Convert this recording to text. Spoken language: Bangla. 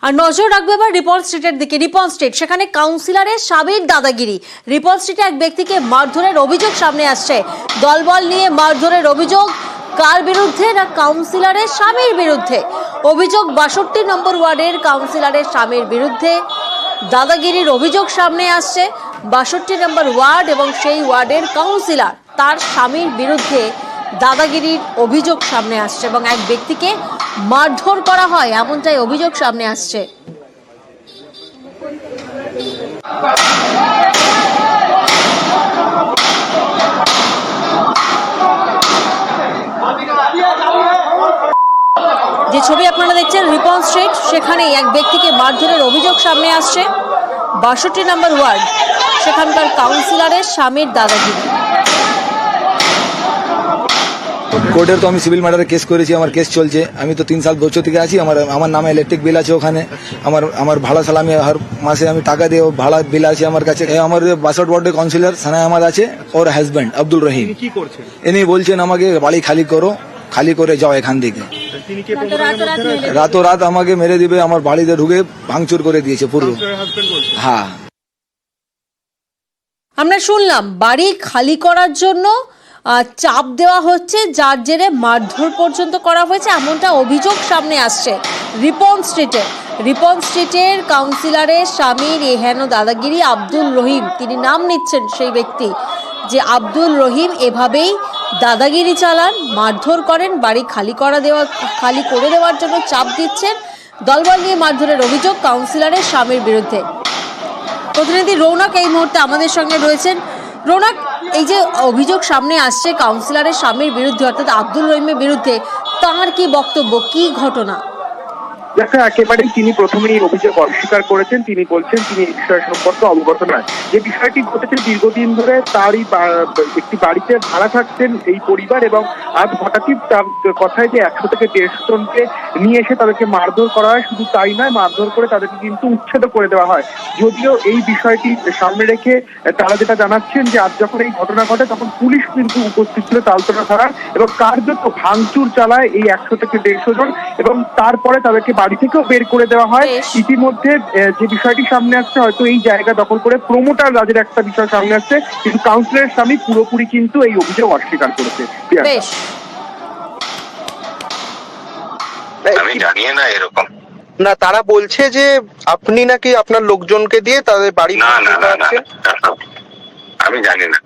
আর নজর রাখবে এবার রিপন স্ট্রিটের দিকে। রিপন স্ট্রিট, সেখানে কাউন্সিলরের স্বামীর দাদাগিরি। রিপন স্ট্রিটে এক ব্যক্তিকে মারধরের অভিযোগ সামনে আসছে। দলবল নিয়ে মারধরের অভিযোগ কার বিরুদ্ধে? না কাউন্সিলরের স্বামীর বিরুদ্ধে। অভিযোগ 62 নম্বর ওয়ার্ডের কাউন্সিলরের স্বামীর বিরুদ্ধে দাদাগিরির অভিযোগ সামনে আসছে। 62 নম্বর ওয়ার্ড এবং সেই ওয়ার্ডের কাউন্সিলর তার স্বামীর বিরুদ্ধে দাদাগিরির অভিযোগ সামনে আসছে এবং এক ব্যক্তিকে মারধর করা হয় এমনটাই অভিযোগ সামনে আসছে। যে ছবি আপনারা দেখছেন রিপন স্ট্রিট, সেখানে এক ব্যক্তিকে মারধরের অভিযোগ সামনে আসছে। 62 নম্বর ওয়ার্ড, সেখানকার কাউন্সিলরের স্বামীর দাদাগিরি। কোর্টের তো আমি সিভিল ম্যাটারে কেস করেছি, আমার কেস চলছে। আমি তো 3 সাল বছর থেকে আছি। আমার নামে ইলেকট্রিক বিল আছে, ওখানে আমার ভাড়া সালামি হর মাসে আমি টাকা দিয়ে ভাড়া বিল আছে আমার কাছে। আমার 62 ওয়ার্ডের কাউন্সিলর সানা আহমদ আছে, ওর হাজব্যান্ড আব্দুল রহিম। কি করছেন? ইনি বলছেন আমাকে বাড়ি খালি করো, খালি করে যাও এখান থেকে। তিনি কি প্রোগ্রামের মধ্যে রয়েছেন? রাত আমাকে মেরে দিবে, আমার বাড়িতে ঢুকে ভাঙচুর করে দিয়েছে পুরো। আপনার হাজবেন্ড বলছেন? হ্যাঁ, আমরা শুনলাম বাড়ি খালি করার জন্য চাপ দেওয়া হচ্ছে, যার জেরে মারধর পর্যন্ত করা হয়েছে এমনটা অভিযোগ সামনে আসছে রিপন স্ট্রিটের কাউন্সিলরের স্বামীর এহেন দাদাগিরি আব্দুল রহিম। তিনি নাম নিচ্ছেন সেই ব্যক্তি যে আব্দুল রহিম এভাবেই দাদাগিরি চালান, মারধর করেন, বাড়ি খালি করে দেওয়ার জন্য চাপ দিচ্ছেন। দলবল নিয়ে মারধরের অভিযোগ কাউন্সিলরের স্বামীর বিরুদ্ধে। প্রতিনিধি রৌনক এই মুহূর্তে আমাদের সঙ্গে রয়েছেন। রৌনক, এই যে অভিযোগ সামনে আসছে কাউন্সিলরের স্বামীর বিরুদ্ধে অর্থাৎ আব্দুল রহিমের বিরুদ্ধে, তার কি বক্তব্য, কি ঘটনা? দেখা একেবারেই তিনি প্রথমেই অভিযোগ অস্বীকার করেছেন। তিনি বলছেন তিনি এই বিষয় সম্পর্কে অবগত নয়। যে বিষয়টি ঘটেছে দীর্ঘদিন ধরে তারই একটি বাড়িতে ভাড়া থাকতেন এই পরিবার, এবং আজ হঠাৎই তার কথায় যে 100 থেকে 150 জনকে নিয়ে এসে তাদেরকে মারধর করা হয়। শুধু তাই নয়, মারধর করে তাদেরকে কিন্তু উচ্ছেদ করে দেওয়া হয়। যদিও এই বিষয়টি সামনে রেখে তারা যেটা জানাচ্ছেন যে আজ যখন এই ঘটনা ঘটে তখন পুলিশ কিন্তু উপস্থিত ছিল তালতলা থানার, এবং কার্যত ভাঙচুর চালায় এই 100 থেকে 150 জন, এবং তারপরে তাদেরকে বাড়ি থেকেও বের করে দেওয়া হয়। ইতিমধ্যে যে বিষয়টি সামনে আসছে, হয়তো এই জায়গা দখল করে প্রমোটার রাজের একটা বিষয় সামনে আসছে, কিন্তু কাউন্সিলরের স্বামী পুরোপুরি কিন্তু এই অভিযোগ অস্বীকার করেছে। বেশ, আমি জানি না এরকম। না, তারা বলছে যে আপনি নাকি আপনার লোকজনকে দিয়ে তাদের বাড়ি না, আমি জানি না।